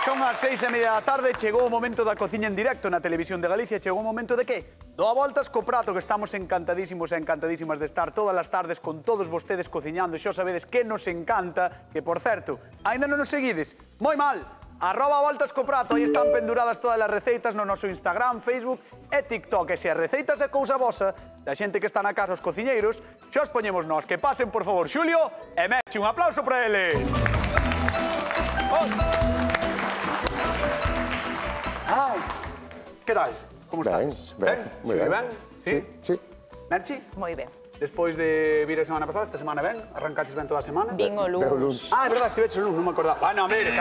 son as 6:30 da tarde, chegou o momento da cociña en directo na Televisión de Galicia, chegou o momento de que? Do a voltas co prato, que estamos encantadísimos e encantadísimas de estar todas as tardes con todos vostedes cociñando, e xa sabedes que nos encanta, que por certo, aínda non nos seguides, moi mal, @voltascoprato, aí están penduradas todas as receitas no noso Instagram, Facebook e TikTok, e se as receitas é cousa vosa, da xente que está na casa, os cociñeiros, xa os poñemos nós, que pasen, por favor, Xulio e Merchi, un aplauso para eles. Ai, que tal? Como estás? Ben, moi ben. Sí? Sí. Merchi? Moi ben. Despois de vir a semana pasada, esta semana ben? Arrancaches ben toda a semana? Vin o luns. Ah, é verdade, estiveches o luns, non me acordaba. Bueno, a ver,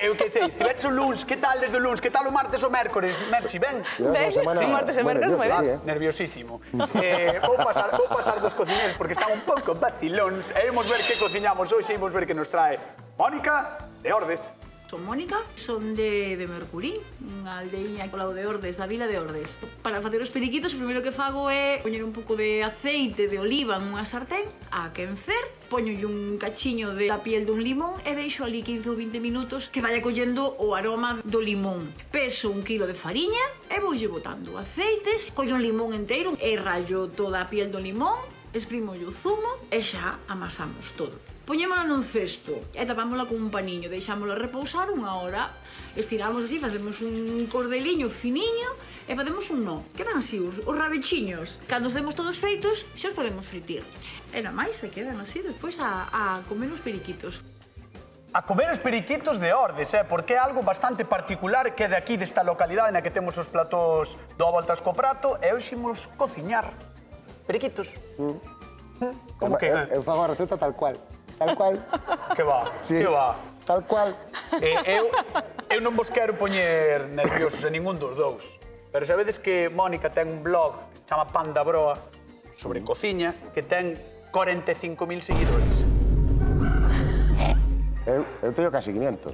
eu que sei, estiveches o luns, que tal desde o luns, que tal o martes ou mércores? Merchi, ben? Ben, o martes e mércores moi ben. Nerviosísimo. Vou pasar dos cociñeiros porque están un pouco vacilóns e imos ver que cociñamos hoxe, imos ver que nos trae Mónica de Ordes. Son Mónica, son de Mercurí, unha aldeiña ao lado de Ordes, da vila de Ordes. Para facer os periquitos, o primeiro que fago é poñer un pouco de aceite de oliva en unha sartén, a quencer, poñolle un cachiño de la piel dun limón e deixo ali 15 ou 20 minutos que vaya collendo o aroma do limón. Peso 1 kilo de fariña e voulle botando aceites, collo un limón enteiro e rallo toda a piel do limón, exprimo o zumo e xa amasamos todo. Poñémola nun cesto e tapámola con un paniño, deixámola repousar 1 hora, estiramos así, facemos un cordeliño finiño e facemos un nó. Quedan así os rabechiños. Cando os temos todos feitos, xa os podemos fritir. E na máis, se quedan así, despois a comer os periquitos. A comer os periquitos de Ordes, porque é algo bastante particular que é de aquí, desta localidade na que temos os platós do a voltas co prato, e hoxe imos cociñar periquitos. Como que? Eu fago a receta tal cual. Tal cual. Que va, Sí. que va. Tal cual. Eu non vos quero poñer nerviosos a ningún dos dous, pero sabedes que Mónica ten un blog que se chama Pan da Broa sobre cociña que ten 45.000 seguidores. Eu teño casi 500.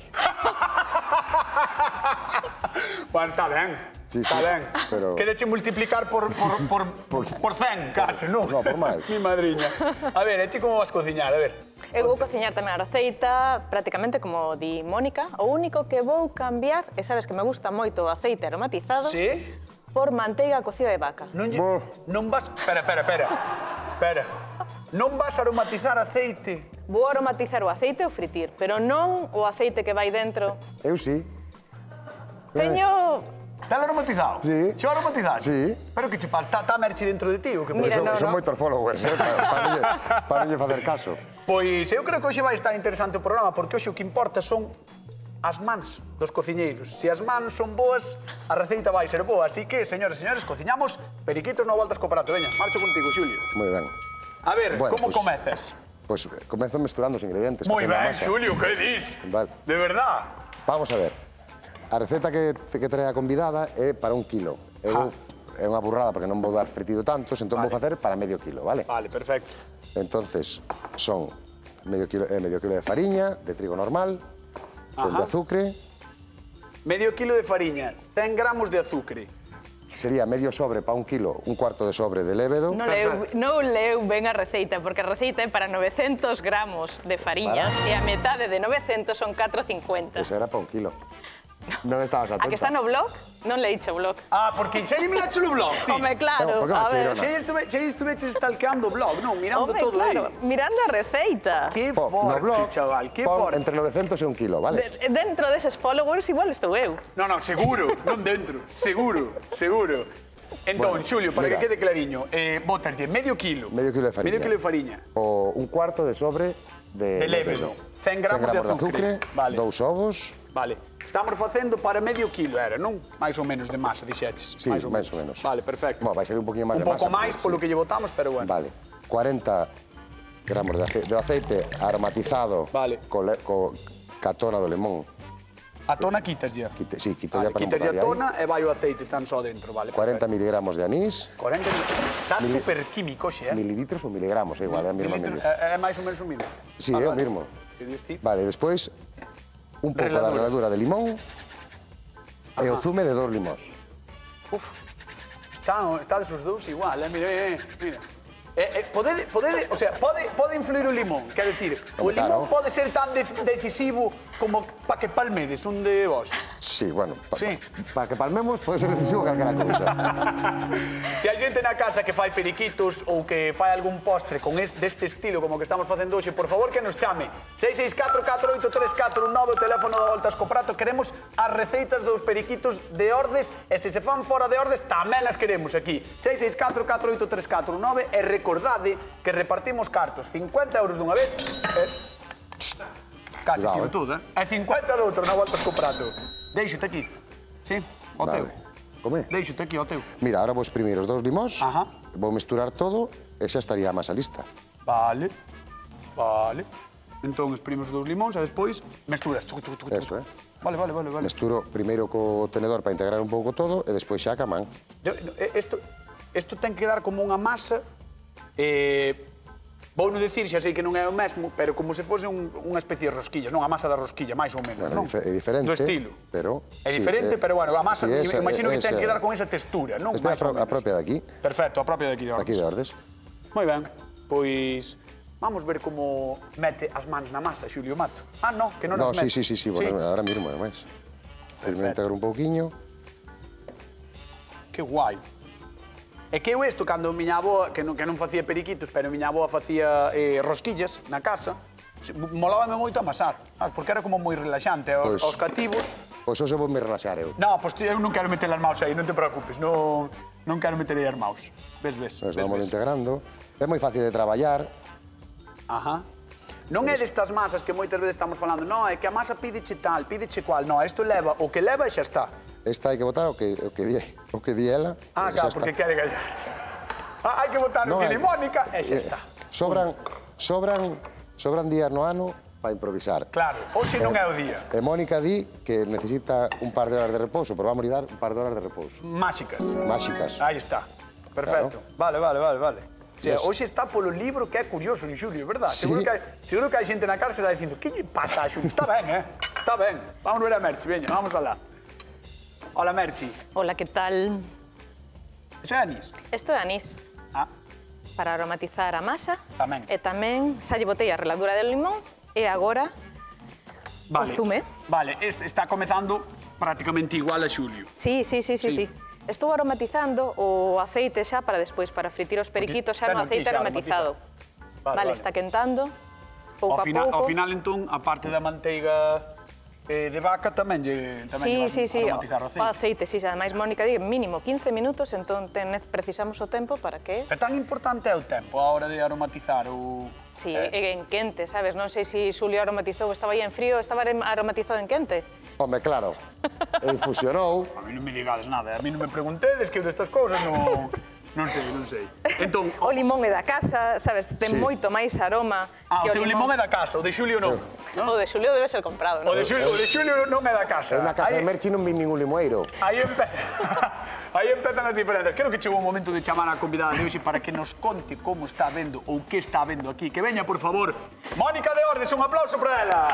Bueno, está ben. Sí, Está sí, ben. pero- Quedache multiplicar por 100, case, non? No, por máis. Mi madriña. A ver, e ti como vas cociñar? A ver. Eu vou cociñar tamén a receita prácticamente como di Mónica. O único que vou cambiar, e sabes que me gusta moito o aceite aromatizado, Sí? por manteiga cocida de vaca. Non vas... Espera. Non vas aromatizar aceite? Vou aromatizar o aceite ou fritir, pero non o aceite que vai dentro. Eu sí. Teño... Está aromatizado? Sí. Xo aromatizado? Sí. Pero que che pasa? Está Merchi dentro de ti? O que Mira, Son no. moitos followers, para non facer caso. Pois eu creo que hoxe vai estar interesante o programa porque hoxe o que importa son as mans dos cociñeiros. Se as mans son boas, a receita vai ser boa. Así que, señores e señores, cociñamos periquitos no voltas co prato. Veña, marcho contigo, Xulio. Moi ben. A ver, Bueno, como pues- comezas? Pois comezo mesturando os ingredientes. Moi facendo a ben, masa. Xulio, que dis? Vale. De verdad? Vamos a ver. A receta que trae a convidada é para 1 kilo. É unha burrada porque non vou dar fritido tantos, entón vou facer para medio kilo, vale? Vale, perfecto. Entonces, son medio kilo de fariña, de trigo normal, 100 de azúcar, Medio kilo de fariña, 100 gramos de azúcar. sería medio sobre para 1 kilo, un cuarto de sobre de lévedo. Non leu ben a receita, porque a receita é para 900 gramos de fariña e a metade de 900 son 450. Ese era para 1 kilo. Non estabas atenta. A que está no blog, non leíche o blog. Ah, porque xa lle mirache o blog, ti? Home, claro, Porque a unha ver. cheirona. Xa estuveches stalkeando o blog, non? Mirando Home, todo claro, aí. mirando a receita. Que No forte, blog, chaval, que pon forte. entre 900 e 1 kilo, vale? Dentro deses followers igual estou eu. No, seguro, non dentro, seguro. Entón, Bueno, Xulio, para mira. que quede clariño, botaslle medio kilo. Medio kilo de fariña. Medio kilo de fariña. O un cuarto de sobre de lévedo. 100 gramos de azúcar. Vale. 2 ovos. Vale. Estamos facendo para medio kilo, era, non? Mais ou menos de masa, dixeches. Sí, máis ou menos. Vale, perfecto. Bueno, vai ser un poquinho máis Un de masa. pouco máis porque polo sí. que lle botamos, pero bueno. Vale. 40 gramos de aceite aromatizado Vale. co catona do limón. A tona quitas ya. Sí, quito Vale, ya para non quitas ya botarlle a tona aí. e vai o aceite tan só dentro, vale. 40 perfecto. miligramos de anís. 40 Está super químico, xe, Mililitros ou miligramos, é igual, é a mesma Mililitros, medida. é máis ou menos un mil. Sí, é o vale. mismo. Si Dios ti. Vale, despois un pouco da Reladura. reladura de limón e o zume de 2 limóns. Uf. Está de esos dous igual, mira. Pode influir o limón, quer decir, o limón pode ser tan decisivo como para que palmedes un de vos. Sí, bueno, para que palmemos pode ser decisivo calquera cousa. Se hai xente na casa que fai periquitos ou que fai algún postre deste estilo como que estamos facendo hoxe, por favor que nos chame 664-483419, o teléfono da Voltas co Prato. Queremos as receitas dos periquitos de Ordes e se fan fora de Ordes tamén as queremos aquí. 664-483419 e recordade que repartimos cartos 50 euros dunha vez casi tiro todo, e 50 de outro na Voltas co Prato. Deixo-te aquí. Sí, o teu. Come? Deixo-te aquí, o teu. Mira, ahora vou exprimir os 2 limóns, vou misturar todo e xa estaría a masa lista. Vale. Entón exprimes os 2 limóns e despois mesturas. Eso, Vale. Mesturo primeiro co tenedor para integrar un pouco todo e despois xa ca man. Isto ten que dar como unha masa, vou non dicir, xa sei que non é o mesmo, pero como se fose unha especie de rosquillas, non? A masa da rosquilla, máis ou menos, non? É diferente, do estilo. Pero... É diferente, pero, bueno, a masa, imagino que ten que dar con esa textura, non? Esta é a propia de aquí. Perfecto, a propia de aquí de Ordes. Aquí de Ordes. Moi ben, pois... Vamos ver como mete as mans na masa, Xulio Mato. Ah, no, que non as mete. Sí, bueno, ahora mismo, ademais. Primeiro integro un pouquiño. Que guai. É que eu isto, cando miña avoa, que non facía periquitos, pero miña avoa facía rosquillas na casa, molábame moito amasar, porque era como moi relaxante aos cativos. Pois hoxe vou me relaxar eu. Non, pois eu non quero meter as maus aí, non te preocupes, non quero meter aí as maus. Ves. Vamos integrando. É moi fácil de traballar. Non é destas masas que moitas veces estamos falando, non, é que a masa pídeche tal, pídeche cual, non, isto leva o que leva e xa está. Esta hai que botar o que di ela. Ah, claro, porque quere gallar. Hai que botar o que di Mónica e xa está. Sobran días no ano para improvisar. Claro, hoxe non é o día. E Mónica di que necesita un par de horas de repouso, pero vamos a dar un par de horas de repouso. Máxicas. Aí está. Perfecto. Vale. Hoxe está polo libro que é curioso, Xulio, verdad? Seguro que hai xente na casa que está dicindo que lle pasa a Xulio? Está ben, Está ben. Vamos ver a Merchi, veña, vamos alá. Hola, Merchi. Hola, que tal? Iso é anís? Isto é anís. Para aromatizar a masa. Tamén. E tamén xa lle botei a reladura del limón e agora o zume. Vale, está comezando prácticamente igual a Xulio. Sí. Estou aromatizando o aceite xa para despois, para fritir os periquitos, xa no aceite aromatizado. Vale, está quentando, pouco a pouco. Ao final, entón, a parte da manteiga de vaca tamén lle aromatizar o aceite. O aceite, sí, ademais, Mónica, di mínimo 15 minutos, entón precisamos o tempo para que... É tan importante é o tempo a hora de aromatizar o... Sí, en quente, sabes? Non sei se Xulio aromatizou, estaba aí en frío, estaba aromatizado en quente. Home, claro, infusionou. A mí non me digades nada, a mí non me preguntedes que destas cousas non sei. Entón... O limón é da casa, sabes? Ten moito máis aroma que o limón. O teu limón é da casa, o de Xulio non. O de Xulio debe ser comprado, non? O de Xulio non é da casa. Na casa de Merchi non vi ningún limoeiro. Aí empezan as diferencias. Creo que chegou o momento de chamar a convidada de hoxe para que nos conte como está vendo ou que está vendo aquí. Que veña, por favor, Mónica de Ordes, un aplauso para ela.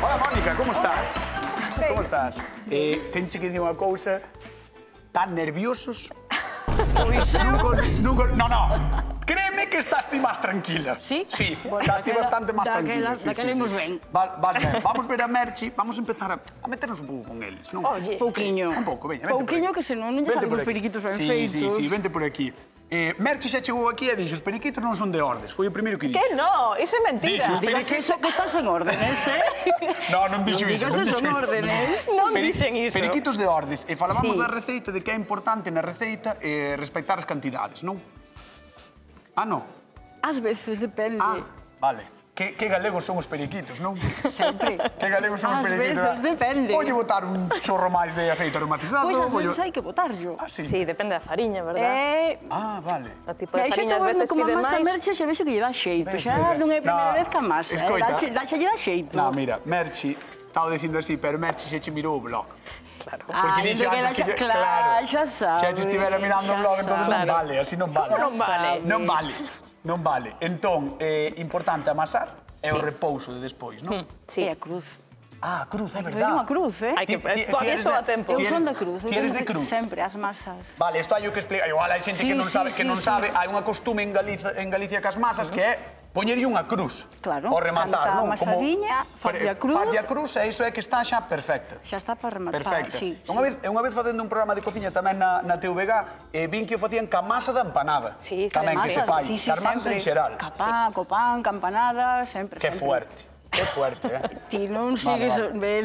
Hola, Mónica, como estás? Como estás? Tenche que dicir unha cousa, tan nerviosos? No. Créeme que estás ti máis tranquila. Sí? Sí, estás ti bastante máis tranquila. Daquela imos ben. Vas ben. Vamos ver a Merchi, vamos empezar a meternos un pouco con eles, non? Oye, pouquiño. Un pouco, veña, vente por aquí. Pouquiño que senón non lle saben os periquitos ben feitos. Sí, vente por aquí. Merchi xa chegou aquí e dixo, os periquitos non son de Ordes, foi o primeiro que dixo. Que no, iso é mentira. Digas eso que estás en órdenes, Non dixo iso. Non digas eso en órdenes. Non dixen iso. Periquitos de Ordes. E falábamos da receita, de que é importante na receita respectar as cantidades, non? Ah, non? Ás veces, depende. Ah, vale. Que galegos son os periquitos, non? Sempre. Que galegos son os periquitos. Ás veces, depende. Olle botar un chorro máis de aceite aromatizado. Pois ás veces hai que botarlo. Ah, sí? Sí, depende da fariña, verdad? Ah, vale. O tipo de fariña ás veces pide máis. Como a masa Merchi xa vexo que lle dá xeito. Xa non é a primeira vez que a masa. Lle dá xeito. Non, mira, Merchi, estaba dicindo así, pero Merchi xa che mirou o blog. Claro. Porque dixo antes que claro, xa sabe. Xa che estivera mirando o blog, entón non vale, así non vale. Non vale. Entón, importante amasar é o repouso de despois, non? Sí. É a cruz. Ah, cruz, é Pero é verdad. unha cruz, Hai que... Todavía estou a tempo. Eu son da cruz. Ti eres de cruz? Sempre, as masas. Vale, isto hai o que explicar. Igual hai xente Sí, que non sí, sabe, sí, sí. hai unha costume en Galicia cas masas que é poñerlle unha cruz. Claro, ao rematar, cando non? está a masadiña, falle a cruz. Falle a cruz e iso é que está xa perfecta. Xa está para rematar, Perfecta. sí. Unha vez facendo un programa de cociña tamén na TVG, vin que o facían ca masa da empanada. Sí, tamén que se fai. Sí, sí, Cas masas en sempre. xeral. Capán, copán, campanadas, sempre, Que sempre. fuerte. Que fuerte, Ti non sigues... Vale.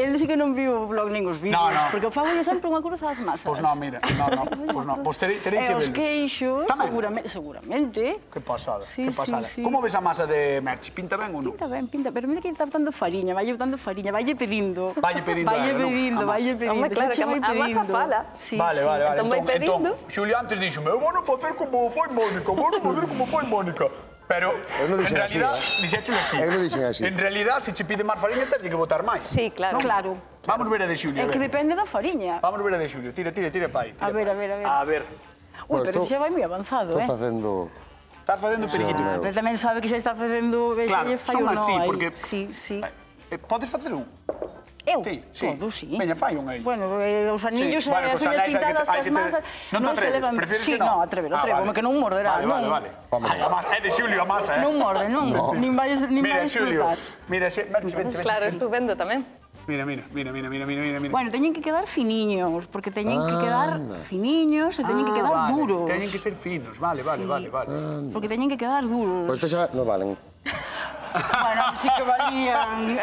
El sí que non viu o blog nin os vídeos. No, no. Porque eu fago sempre unha cruz ás masas. Pois non, mira, non. Pois terei que E velos. os queixos, Tamén? seguramente. Que pasada, Sí, que pasada. sí, sí. Como ves a masa de merchi? Pinta ben ou non? Pinta ben, pinta. Pero mira que está botando fariña, vai botando fariña, vai pedindo. Vaille pedindo a ela, non? A masa. vai pedindo. Home, claro, xa che que vai a masa pedindo. fala. Sí, Vale, sí. vale, vale. Entón vai pedindo. Xulio antes díxome, eu vou facer como foi Mónica, Pero, non en dixen así, realidad, dixéchelo así. Eu non dixen así. En realidad, se che pide máis fariña, tens que botar máis. Sí, claro. Claro. Vamos ver a de Xulio, É que depende da fariña. Vamos ver a de Xulio. Tira, pai. A ver, a ver, a ver. A ver. Ui, Bueno, pero estou- xa vai moi avanzado, Estou eh? facendo... Estás facendo periquito. meu. Pero tamén sabe que xa está facendo... Claro, lle fai son ou non así, aí. porque... Sí, sí. Podes facer un? Eu? Sí, sí. Todo, sí. Veña, fai un aí. Bueno, os anillos Sí, bueno, e pues as unhas anais hai que- pintadas hai cas que ter- masas Non te se atreves, levan... prefieres Sí, que non? no, atrevo, Vale. que non morderá, Vale, non. vale. Ai, a masa, é de Xulio a masa, Non morde, non. Nin vai Mira, Xulio. disfrutar. Mira, vente. Claro, estupendo tamén. Mira. Bueno, teñen que quedar finiños, porque teñen que quedar finiños e teñen que quedar duros. Teñen que ser finos, vale. Porque teñen que quedar duros. Pois xa non valen. Bueno, sí que valían.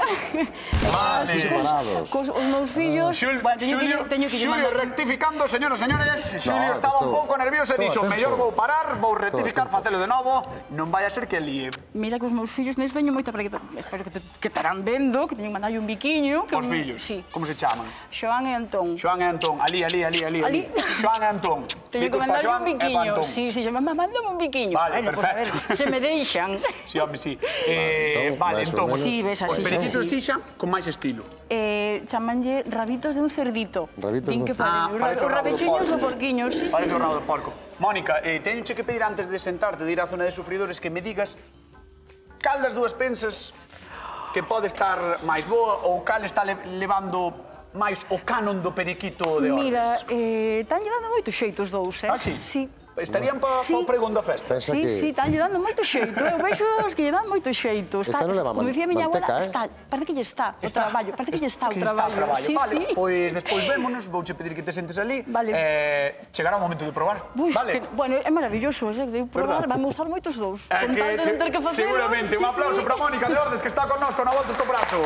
Vale. Separados. Os meus fillos... Bueno, teño que Xulio mandar... rectificando, señoras e señores. Xulio estaba un estou- pouco nervioso e estou a dixo, tempo. mellor vou parar, vou rectificar, tempo. facelo de novo, non vai a ser que líe. Mira que os meus fillos neles teño moita... Espero que estarán vendo, que teñen que mandarlle un biquiño. Os fillos, Sí. como se chaman? Xoan e Antón. Xoan e Antón, ali. Ali. Xoan e Antón. Teño que Bicos pa mandarlle Xoan un e pa biquiño. Antón. Sí, mándame un biquiño. Vale, Bueno, pues a ver, perfecto. se me deixan. Sí, home, sí. Entón, Vale, máis ou entón, menos. Sí, ves así, os periquitos sí. así xa, con máis estilo. Chamanlle rabitos de un cerdito. Rabitos Din dun que cerdito. parece os o rabo do rabechiños porco. do porquiño, sí, sí. Parece o rabo do porco. Mónica, teñoche que pedir antes de sentarte, de ir á zona de sufridores, que me digas cal das dúas pensas que pode estar máis boa ou cal está levando máis o canon do periquito de Ordes. Mira, están lle dando moito xeito os dous, eh? Ah, sí? Sí. Estarían para Sí. o pregón da festa. Pensa Sí, que... sí, están lle dando moito xeito. Eu vexo os que lle dan moito xeito. Esta non leva como dicía miña manteca, abuela, está, parece que lle está o traballo, parece que lle está o Que traballo. Sí, vale, sí. pois despois vémonos, vouche pedir que te sentes ali. Vale. Chegará o momento de probar. Ui, Vale. bueno, é maravilloso, de probar, Verdad? van gustar moitos dous. É Con tal de non ter que facelo. seguramente. Un aplauso para Mónica de Ordes, que está con nós con a Voltas co Prato.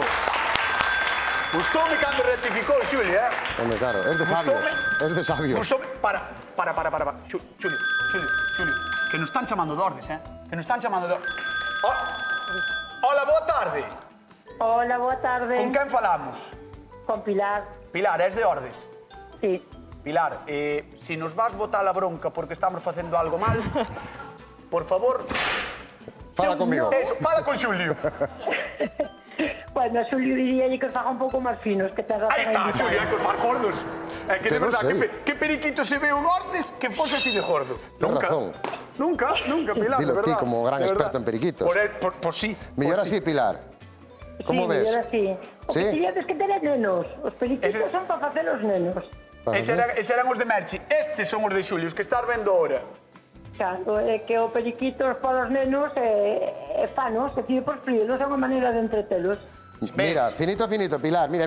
Gustoume cando rectificou, Xuli, Home, claro, es de sabios. Es de sabios. Gustoume... Para. Xulio, que nos están chamando de Ordes, Que nos están chamando de Ordes. Hola, boa tarde. Hola, boa tarde. Con quen falamos? Con Pilar. Pilar, és de Ordes? Sí. Pilar, si nos vas botar a bronca porque estamos facendo algo mal, por favor... Fala conmigo. Eso, fala con Xulio. Bueno, a Xulio diría que os faga un pouco máis finos, que te Aí está, Xulio, hai que os far gordos. É que de Que non verdad, sei. que periquito se ve un Ordes que fose así de gordo. Tens razón. Nunca, Pilar, Dilo de ti verdad. como gran de experto verdad. en periquitos. Por sí. Mellor así, Pilar. Como ves? Sí, así. O Sí? que tiñades que ter é nenos. Os periquitos Ese- son para facer os nenos. Ese eran os de Merchi. Estes son os de Xulio, os que estás vendo ahora. Claro, é que o periquitos para os nenos é fanos, é que por frío, é unha maneira de entretelos. Mira, finito, Pilar. Mira.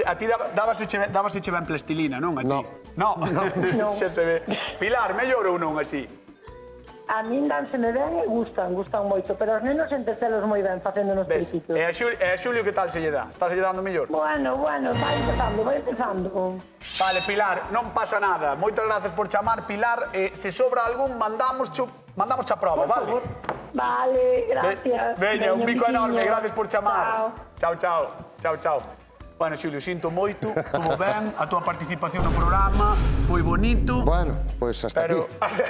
A ti dábaseche ben plastilina, non? A ti? No. No. Xa se ve. Pilar, mellor ou non así? A min dánseme ben e gustan moito, pero os nenos entretelos moi ben facendo nos Ves? periquitos. E a Xulio que tal se lle dá? Estás lle dando mellor? Bueno, vai empezando. Vale, Pilar, non pasa nada. Moitas gracias por chamar, Pilar. Se sobra algún, mandamos a prova, Por vale? favor. Vale, gracias. Veña, un bico biquiño. enorme, gracias por chamar. Chao. Chao. Bueno, Xulio, sinto moito, estuvo ben, a tua participación no programa, foi bonito. Bueno, pois hasta Pero... aquí.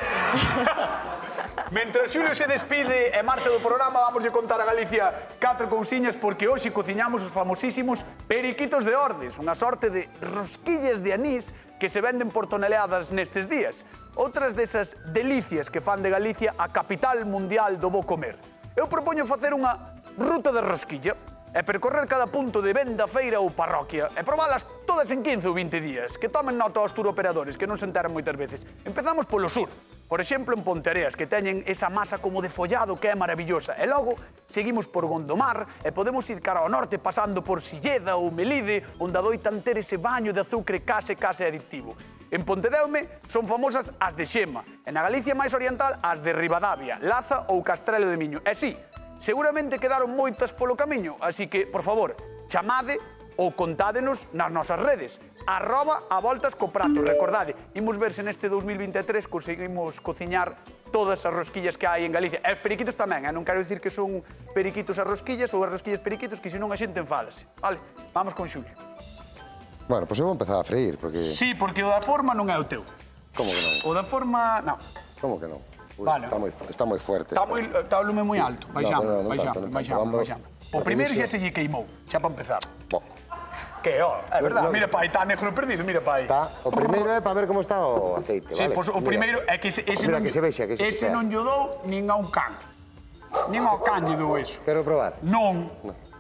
Mentre Xulio se despide e marcha do programa, vamos a contar a Galicia 4 cousiñas porque hoxe cociñamos os famosísimos periquitos de Ordes, unha sorte de rosquillas de anís que se venden por toneladas nestes días. Outras desas delicias que fan de Galicia a capital mundial do bo comer. Eu propoño facer unha ruta de rosquilla. e percorrer cada punto de venda, feira ou parroquia e probalas todas en 15 ou 20 días. Que tomen nota aos turoperadores, que non se enteran moitas veces. Empezamos polo sur. Por exemplo, en Ponteareas, que teñen esa masa como de follado que é maravillosa. E logo, seguimos por Gondomar e podemos ir cara ao norte pasando por Silleda ou Melide, onde adoitan ter ese baño de azucre case adictivo. En Pontedeume son famosas as de Xema, e na Galicia máis oriental as de Ribadavia, Laza ou Castrelo de Miño. E sí, seguramente quedaron moitas polo camiño, así que, por favor, chamade ou contádenos nas nosas redes. @avoltascoprato. Recordade, imos ver se neste 2023 conseguimos cociñar todas as rosquillas que hai en Galicia. E os periquitos tamén, non quero dicir que son periquitos as rosquillas ou as rosquillas periquitos, que senón a xente enfádase. Vale, vamos con Xulio. Bueno, pois eu vou empezar a freír, porque... Sí, porque o da forma non é o teu. Como que non? O da forma, non. Como que non? Ui, Vale. Está moi fuerte. Está o lume moi alto. Baixamos. O primeiro xa se lle queimou, xa para empezar. Que, é verdade, mira pai, está negro perdido, mira pai. Está, o primeiro é para ver como está o aceite, vale? Sí, pois o primeiro é que ese mira, que se vexa, que se ese non lle dou nin a un can. Nin ao can lle dou eso. Quero probar. Non,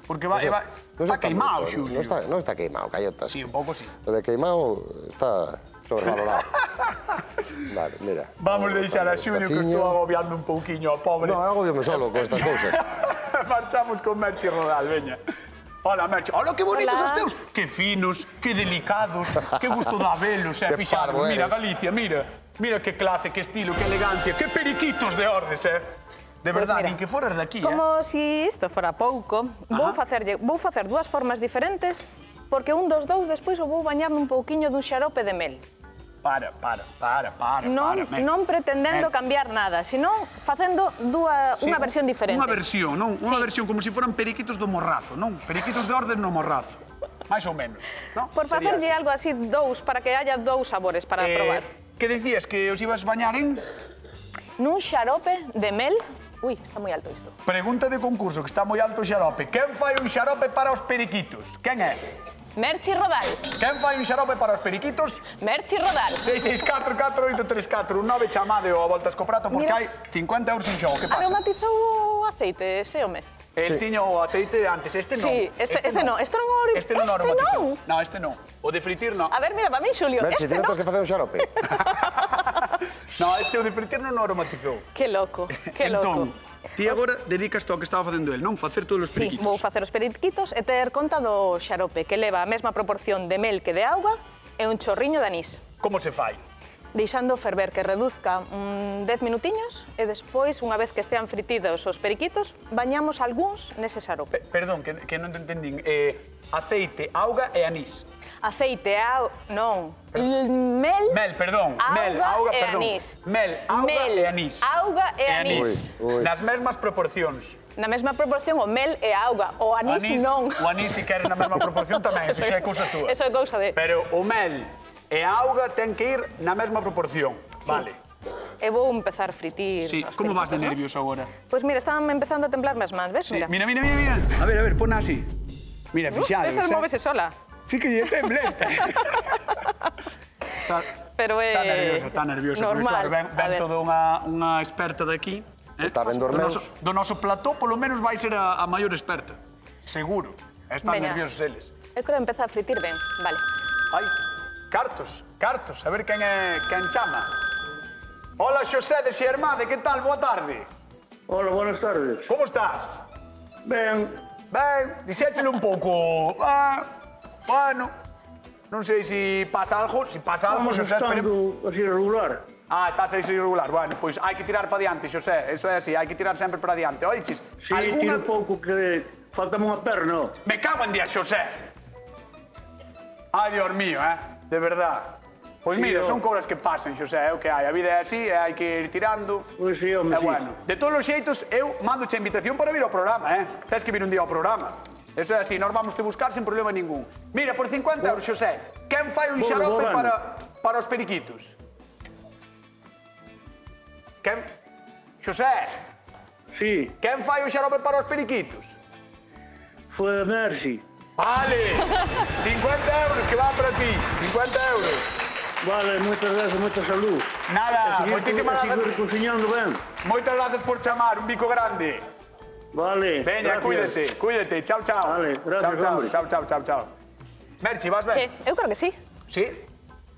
porque está queimado, Xulio. Non está queimado, callotas. Sí, un pouco sí. O de queimado está sobrevalorado. Vale, mira. Vamos deixar a Xulio que estou agobiando un pouquiño ao pobre. No, agobiome solo con estas cousas. Marchamos con Merchi Rodal, veña. Hola, Merchi. Hola, que bonitos os teus. Que finos, que delicados, que gusto da velos, fixaros. Mira, Galicia, mira. Mira que clase, que estilo, que elegancia, que periquitos de ordes, De verdade, nin que foras de aquí, Como si isto fora pouco, vou facer dúas formas diferentes, porque un dos dous despois o vou bañar nun pouquiño dun xarope de mel. Para, Non pretendendo cambiar nada, senón facendo unha versión diferente. Unha versión, non? Unha versión como se foran periquitos do morrazo, non? Periquitos de ordes no morrazo. Mais ou menos, non? Por facerlle algo así dous, para que haya dous sabores para probar. Que decías que os ibas bañar en? Nun xarope de mel. Ui, está moi alto isto. Pregunta de concurso, que está moi alto o xarope. Quen fai un xarope para os periquitos? Quen é? Merchi Rodal. Quen fai un xarope para os periquitos? Merchi Rodal. 664-488319, chamade ao Voltas co Prato, porque hai 50 euros en xogo. Que pasa? Aromatizou o aceite, ese home. El tiña o aceite antes, este non. Sí, este non. Este non. Este non aromatizou. Non, este non. O de fritir non. A ver, mira, para mí, Xulio, Merchi, este non. tens que facer un xarope. Non, este o de fritir non aromatizou. Que loco, que loco. Entón, ti agora dedicaste ao que estaba facendo el, non? Facer todos os periquitos. Sí, vou facer os periquitos e ter conta do xarope, que leva a mesma proporción de mel que de auga e un chorriño de anís. Como se fai? Deixando ferver que reduzca 10 minutiños e despois, unha vez que estean fritidos os periquitos, bañamos algúns nese xarope. Perdón, que non te entendín. Aceite, auga e anís. Aceite, non. Mel, perdón. auga e anís. Mel, auga e anís. Auga e anís. Nas mesmas proporcións. Na mesma proporción o mel e a auga. O anís non. O anís, se queres na mesma proporción tamén, eso xa é cousa túa. Eso é cousa de... Pero o mel e a auga ten que ir na mesma proporción. Vale. E vou empezar a fritir. Sí, como vas de nervios agora? Pois mira, estaban empezando a temblarme as mans, ves? Mira. Mira. A ver, pon así. Mira, fixade. Esa móvese sola. Sí que lle temble esta. Pero Está nerviosa. normal. Porque, claro, ven toda unha experta de aquí. Está ben dormeus. Do noso plató, polo menos, vai ser a maior experta. Seguro. Están Veña. nerviosos eles. Eu quero empezar a fritir ben, vale. Ai, cartos. A ver quen chama. Hola, Xosé de Xermade, que tal? Boa tarde. Hola, buenas tardes. Como estás? Ben, Dixéchele un pouco... Bueno, non sei se pasa algo. Se pasa algo, vamos Xosé, esperemos... estando así regular. Estás aí irregular. Bueno, pois hai que tirar para diante, Xosé. Eso é así, hai que tirar sempre para diante. Oiches, Sí, tiro pouco que faltame unha perna. Me cago en día, Xosé. Ai, Dios mío, de verdad. Pois mira, son cousas que pasan, Xosé, é o que hai. A vida é así, hai que ir tirando. Pois sí, home, E sí. bueno, de todos os xeitos, eu mando che invitación para vir ao programa, Tens que vir un día ao programa. Eso é así, nós vamos te buscar sin problema ningún. Mira, por 50 euros, Xosé, quen fai un xarope para os periquitos? Quen? Xosé, Sí, quen fai o xarope para os periquitos? foi a Mercy. Vale, 50 euros que van para ti, 50 euros. Vale, moitas gracias, moita salud. Nada, moitísimas gracias. gracias. Cocinhando ben. Moitas gracias por chamar, un bico grande. Vale, Veña, gracias. cuídate. Chao, chao. Vale, gracias, hombre. Chao. Merchi, vas ben? Eu creo que sí. Sí,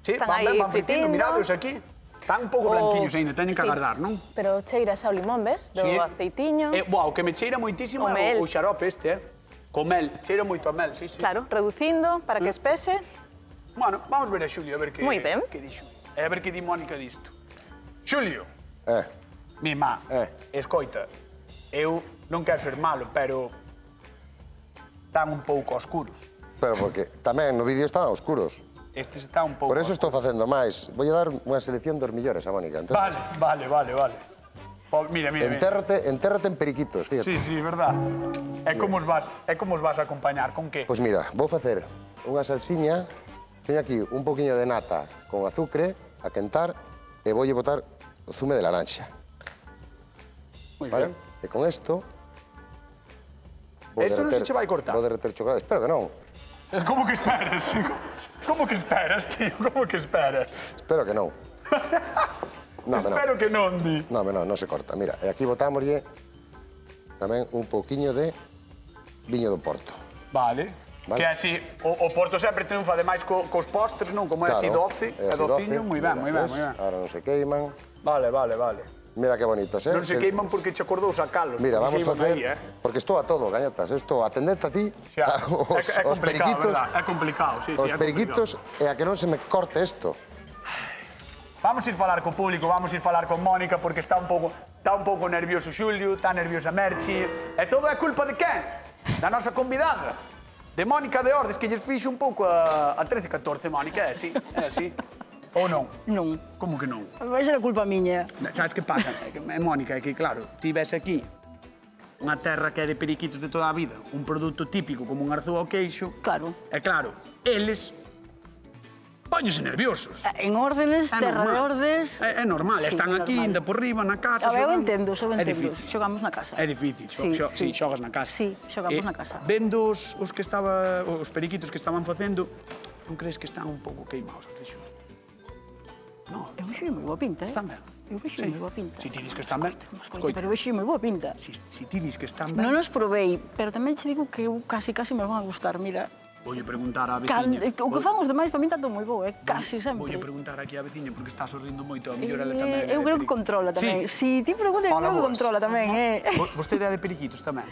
Están van ben, aí van fritindo, fritindo. mirados aquí. Están un pouco blanquiños ainda, teñen que Sí. agardar, non? Pero cheiras ao limón, ves? Do aceitiño. O que me cheira moitísimo O é mel. o xarope este, Co mel, cheira moito a mel, sí. Claro, reducindo para que espese. Bueno, vamos ver a Xulio, a ver que... Moi ben. Que di Xulio. E a ver que di Mónica disto. Xulio, mi má, escoita, eu non quero ser malo, pero están un pouco oscuros. Pero porque tamén no vídeo están oscuros. Estes está un pouco... Por eso estou facendo máis. Vou dar unha selección dos millores a Mónica. Vale. Mira. Entérrate en periquitos, fíjate. Sí, verdad. É como os vas a acompañar, con que? Pois mira, vou facer unha salsiña. Teño aquí un poquinho de nata con azucre a quentar e voulle botar o zume de laranxa. Moi Vale? ben. E con isto... Esto non se che vai cortar? Vou derreter chocolate. Espero que non. Como que esperas? Como que esperas, tío? Como que esperas? Espero que non. Espero que non, di. Non se corta. Mira, e aquí botámoslle tamén un poquinho de viño do Porto. Vale. Que é así, o Porto sempre triunfa ademais cos postres, non? Como é así doce, é dociño, moi ben. Ahora non se queiman. Vale. Mira que bonitos, Non se queiman porque che acordou sacalos. Mira, vamos a facer... Aí, Porque estou a todo, gañotas. Estou a atenderte a ti, É os complicado, periquitos, verdad? É complicado, sí, os periquitos e a que non se me corte isto. Vamos ir falar co público, vamos ir falar con Mónica porque está un pouco nervioso Xulio, está nerviosa Merchi. E todo é culpa de quen? Da nosa convidada. De Mónica de Ordes, que lles fixo un pouco a 13-14, Mónica, é así, Ou non? Non. Como que non? Vai ser a culpa miña. Sabes que pasa? Mónica, é que claro, ti ves aquí unha terra que é de periquitos de toda a vida, un produto típico como un arzú ao queixo. Claro. E claro, eles póñense nerviosos. En órdenes, terra de ordes... É normal, Sí, están aquí, normal. ainda por riba, na casa. Eu xogando. entendo, É difícil. Xogamos na casa. É difícil, sí, xogas na casa. Sí, xogamos na casa. Vendo os periquitos que estaban facendo, non crees que están un pouco queimados os de Xulio? Non. Eu vexo moi boa pinta, Están ben. Eu vexo moi boa pinta. Si ti dis que están ben, Escoita, pero vexo moi boa pinta. Si ti dis que están ben, Non os provei, pero tamén che digo que eu casi me van a gustar, mira. voulle preguntar á veciña. O que famos demais para min tanto moi bo, casi sempre. Voulle preguntar aquí á veciña porque está sorrindo moito, a mellor ela tamén. Eu creo que controla tamén. Si ti preguntas, eu Hola, creo que boas. controla tamén, Vostede é de periquitos tamén?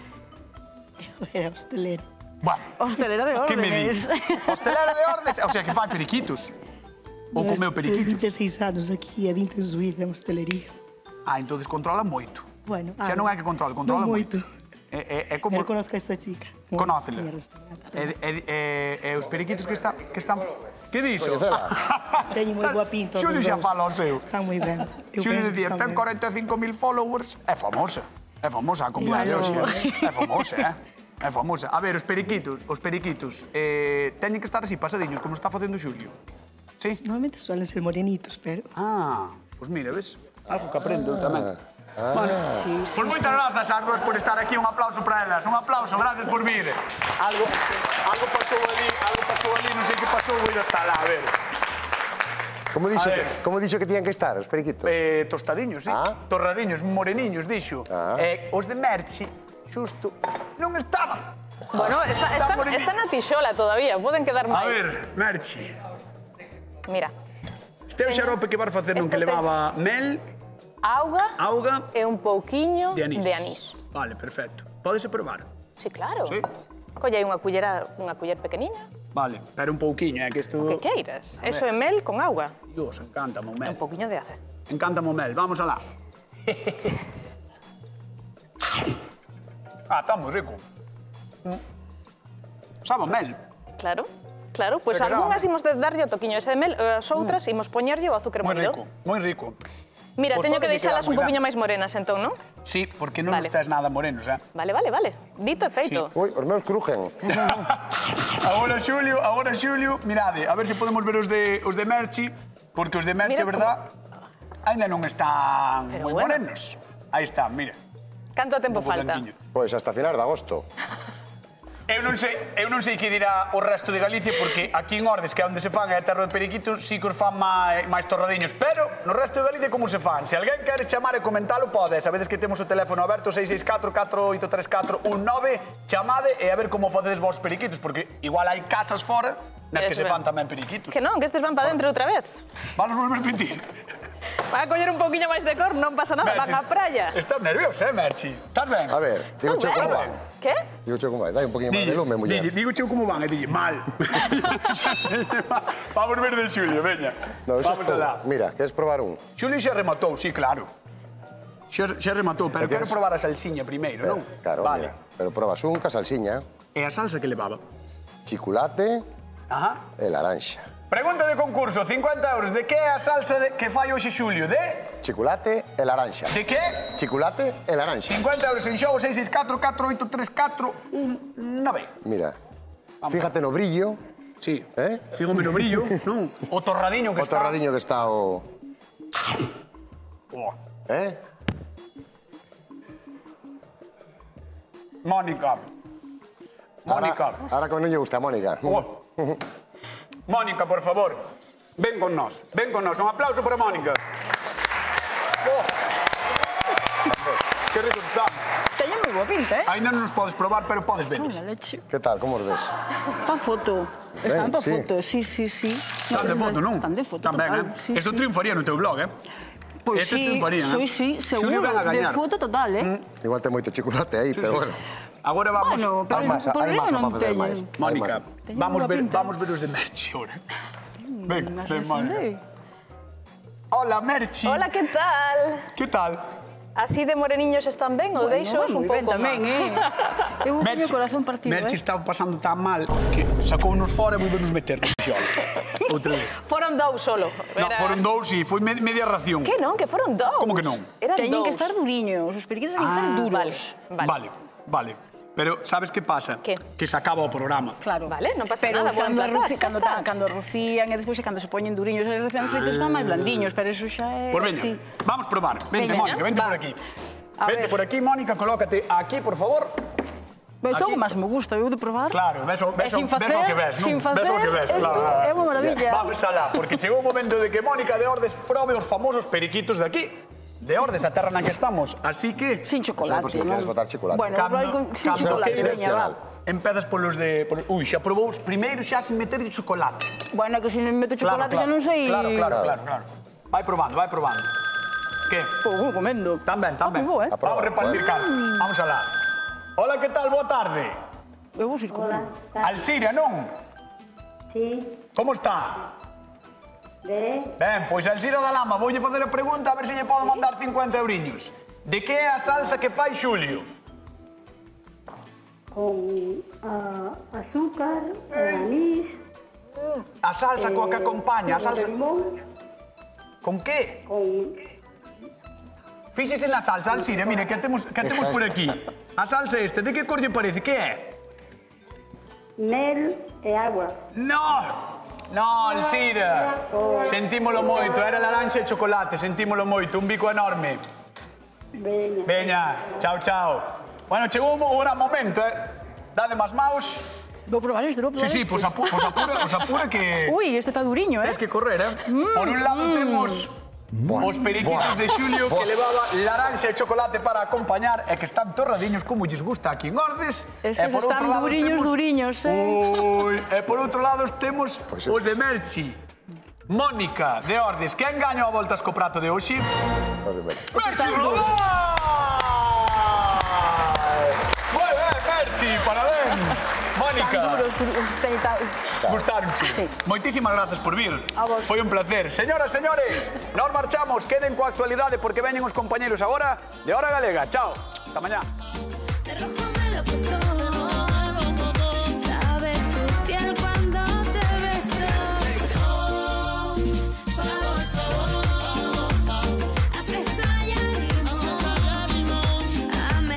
Era hostelera. Bueno. Hostelera de Que me órdenes. di? Hostelera de órdenes? O sea, que fai periquitos? Ou comeu periquitos? 26 anos aquí, e 20 en Suíza, en hostelería. Ah, entonces controla moito. Bueno, Xa non é que controla non moito. moito. É como... Eu conozco a esta chica. Conócela. E a restaurante. E os periquitos que están... Que dixo? Coñecela. Teñen moi boa pinta. Xulio xa os dous. fala o seu. Están moi ben. Eu Xulio penso que dicía, están ten ben. 45.000 followers. É famosa a comunidade Claro. hoxe. É famosa, É famosa. A ver, os periquitos, teñen que estar así pasadiños, como está facendo Xulio. Sí? Normalmente suelen ser morenitos, pero... Ah, pois mira, ves? Algo que aprendo eu tamén. Bueno, pois moitas grazas ás dúas por estar aquí, un aplauso para elas, un aplauso, gracias por vir. Algo pasou ali, non sei que pasou, vou ir hasta lá, a ver. Como dixo que tiñan que estar, os periquitos? Tostadiños, sí. Ah. Torradiños, moreniños, dixo. Os de Merchi, xusto, non estaban. Bueno, están a tixola todavía, poden quedar máis. A ver, Merchi, Mira, este é o xarope que vas facer non que Este levaba mel, auga e un pouquiño de anís. de anís. Vale, perfecto. Pódese probar. Sí, claro. Sí. Colle aí unha culler pequeniña, Vale, pero un pouquiño, que isto... que queiras. Eso é mel con auga Dios, encántame o e mel. un pouquiño de ace. Encántame o mel, vamos alá. Está moi rico. Sabe o mel. Claro, pois Pero algunhas claro. imos de darlle o toquiño ese de mel, as outras imos poñerlle o azúcar Moi molido. rico, moi rico. Mira, Pois teño que pódelle deixalas quedar un moi poquinho ben. máis morenas entón, non? Sí, porque non Vale. estáis nada morenos, Vale. Dito e feito. Ui, os meus crujen. Agora, Xulio, mirade, a ver se podemos ver os de Merchi, porque os de Merchi, Mira verdad, ainda non están Pero moi bueno. morenos. Aí está, mira. Canto tempo Un pouco falta? blanquiño. Pois hasta finales de agosto. Eu non sei que dirá o resto de Galicia, porque aquí en Ordes, que é onde se fan, é a terra de periquitos, sí que os fan máis torradiños, pero no resto de Galicia como se fan? Se alguén quere chamar e comentalo, pode. Sabedes que temos o teléfono aberto 664-4834-19, chamade e a ver como facedes vos periquitos, porque igual hai casas fora nas que se fan tamén periquitos. Que non, que estes van para dentro outra vez. Vamos volver a repetir. Van a coller un poquinho máis de cor, non pasa nada, van á praia. Estás nerviosa, Merchi? Estás ben? A ver, digo cheo como van. Que? Digo cheo como vai. Dai un poquinho máis de lume, muller. Digo cheo como van, e dille, mal. Vamos ver de Xulio, veña. Vamos alá. Mira, queres probar un? Xulio xa rematou, sí, claro. Xa rematou, pero quero probar a salsiña primeiro, non? Claro, Vale. mira. Pero probas un, ca salsiña, E a salsa que levaba? chocolate Ajá. e laranxa. Pregunta de concurso, 50 euros. De que é a salsa que fai hoxe Xulio? De? Chocolate e laranxa. De que? Chocolate e laranxa. 50 euros en xogo, 664-4834-19. Mira, fíjate no brillo. Sí. Fíjame no brillo, non? O torradiño que O está... torradiño que está o... Mónica. Mónica. Ahora que non lle gusta, Mónica. Mónica, por favor, ven con nós. Ven con nós. Un aplauso para Mónica. Que ricos están. Teñen moi boa pinta, Ainda non nos podes probar, pero podes velos. Que tal, como os ves? Pa foto. Están pa sí. foto, sí. Están de foto, non? Están de foto, Tamén, total. Sí, Isto sí. triunfaría no teu blog, Pois Estes sí, triunfarían, sí, Xulio seguro. ven a De gañar. foto total, Igual ten moito chocolate aí, pero bueno. Agora vamos... Bueno, pero Hai masa problema para non facer máis. teñen. Mónica, Teñen vamos boa ver pinta. os de Merchi ahora. Ven, Mas ven, Mónica. responde. Hola, Merchi. Hola, que tal? Que tal? Así de moreniños están ben ou deixos un moi ben pouco tamén, Eu teño o corazón partido, Merchi está pasando tan mal que sacounos fora e volvemos meter no xol. Outra vez. Foron dous solo. No, foron dous e foi media ración. Que non, que foron dous. Como que non? Eran Teñen dous. que estar duriños, os periquitos teñen que estar duros. Vale. Pero sabes que pasa? Que? Que se acaba o programa. Claro. Vale, non pasa Pero nada, vou emplazar, cando rocían e despois cando se poñen duriños e recién feitos están máis blandiños, pero eso xa é Pois veña, así. vamos probar. Vente, Veña. Mónica, vente Va. por aquí. A Vente ver. por aquí, Mónica, colócate aquí, por favor. Pero isto é o Aquí. que máis me gusta, eu de probar. Claro, ves o sin que facer, ves, non? sin Ves o que ves. facer, isto é unha maravilla. Vamos alá, porque chegou o momento de que Mónica de Ordes probe os famosos periquitos de aquí. De Ordes, a terra na que estamos. Así que... Sin chocolate, Si queres botar chocolate. Bueno, vai con sin chocolate, veña, va. Empezas polos de... Ui, xa probou os primeiros xa sin meter de chocolate. Bueno, que se non meto chocolate xa non sei... Claro. Vai probando. Que? Vou comendo. Tan ben. Moi bo, Vamos a repartir cartos. Vamos alá. Hola, que tal? Boa tarde. Eu vou ir comendo. Alcira, non? Sí, Como está? de Ben, pois Alcira da Lama, voulle facer a pregunta a ver se lle podo mandar 50 euriños. De que é a salsa que fai Xulio? con azúcar, anís, A salsa coa que acompaña, a salsa... limón, Con que? con Fíxese na salsa, Alcira, mire, que temos por aquí. A salsa este, de que cor lle parece? Que é? mel e agua. No, Alcira. Sentímolo moito, era laranxa e chocolate, sentímolo moito, un bico enorme. Veña. Veña, chao. Bueno, chegou un gran momento, Dade máis maus. Vou probar isto, vou probar Sí, isto. pois apura que... Ui, este está duriño, Tens que correr, Por un lado temos os periquitos de Xulio que levaba laranxa e chocolate para acompañar e que están torradiños como lles gusta aquí en Ordes. Estes están duriños, Ui, e por outro lado temos os de Merchi. Mónica de Ordes, quen gaña a voltas co prato de hoxe? Merchi Rodal! Moi ben, Merchi, parabéns! Mónica, gustaronche. Sí. Moitísimas grazas por vir. A vos. Foi un placer. Señoras, señores, nos marchamos. Queden coa actualidade porque veñen os compañeros agora de Hora Galega. Chao. Hasta mañá. Te rojo me lo puto